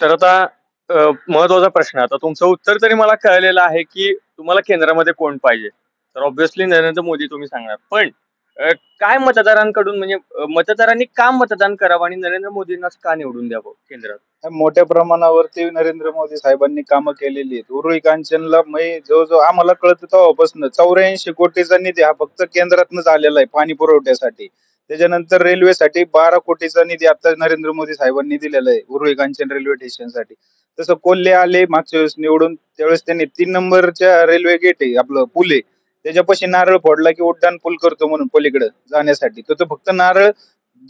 तर आता महत्वाचा प्रश्न आहे. आता तुमचं उत्तर तरी मला कळलेलं आहे, की तुम्हाला केंद्रामध्ये कोण पाहिजे. तर ऑब्व्हियसली नरेंद्र मोदी तुम्ही सांगणार. पण अ, काय मतदारांकडून म्हणजे मतदारांनी का मतदान करावं आणि नरेंद्र मोदींनाच का निवडून द्यावं केंद्रात? मोठ्या प्रमाणावरती नरेंद्र मोदी साहेबांनी कामं केलेली आहेत. उरुळी कांचनला जवळजवळ आम्हाला कळतं तेव्हापासून 84 कोटीचा निधी हा फक्त केंद्रातनच आलेला आहे पाणी पुरवठ्यासाठी. त्याच्यानंतर रेल्वेसाठी 12 कोटीचा निधी आता नरेंद्र मोदी साहेबांनी दिलेला आहे उरुळी कांचन रेल्वे स्टेशनसाठी. तसं कोल्हे आले मागच्या वेळेस निवडून, त्यावेळेस त्यांनी 3 नंबरच्या रेल्वे गेट आहे आपलं पूल आहे, त्याच्यापाशी नारळ फोडला की उड्डाण पूल करतो म्हणून पलीकडे जाण्यासाठी. तो फक्त नारळ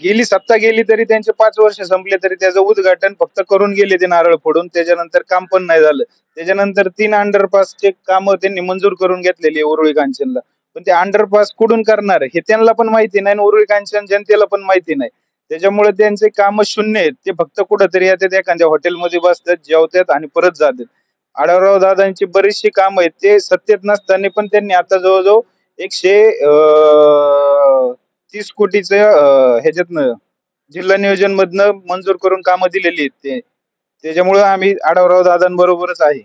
गेली सत्ता गेली तरी त्यांचे 5 वर्ष संपले तरी त्याचं उद्घाटन फक्त करून गेले ते नारळ फोडून, त्याच्यानंतर काम पण नाही झालं. त्याच्यानंतर 3 अंडरपासचे काम त्यांनी मंजूर करून घेतलेली आहे उरुळी कांचनला. पण ते अंडरपास कुठून करणार हे त्यांना पण माहिती नाही आणि उरुळी कांचन जनतेला पण माहिती नाही. त्याच्यामुळे त्यांचे काम शून्य आहेत. ते फक्त कुठंतरी येतात, एखाद्या हॉटेलमध्ये बसतात, जेवतात आणि परत जातात. आढळराव दादांची बरीचशी काम आहेत ते सत्तेत नसताना पण त्यांनी आता जवळजवळ 130 कोटीचं ह्याच्यातनं जिल्हा नियोजन मधनं मंजूर करून कामं दिलेली आहेत ते. त्याच्यामुळे आम्ही आढळराव दादांबरोबरच आहे.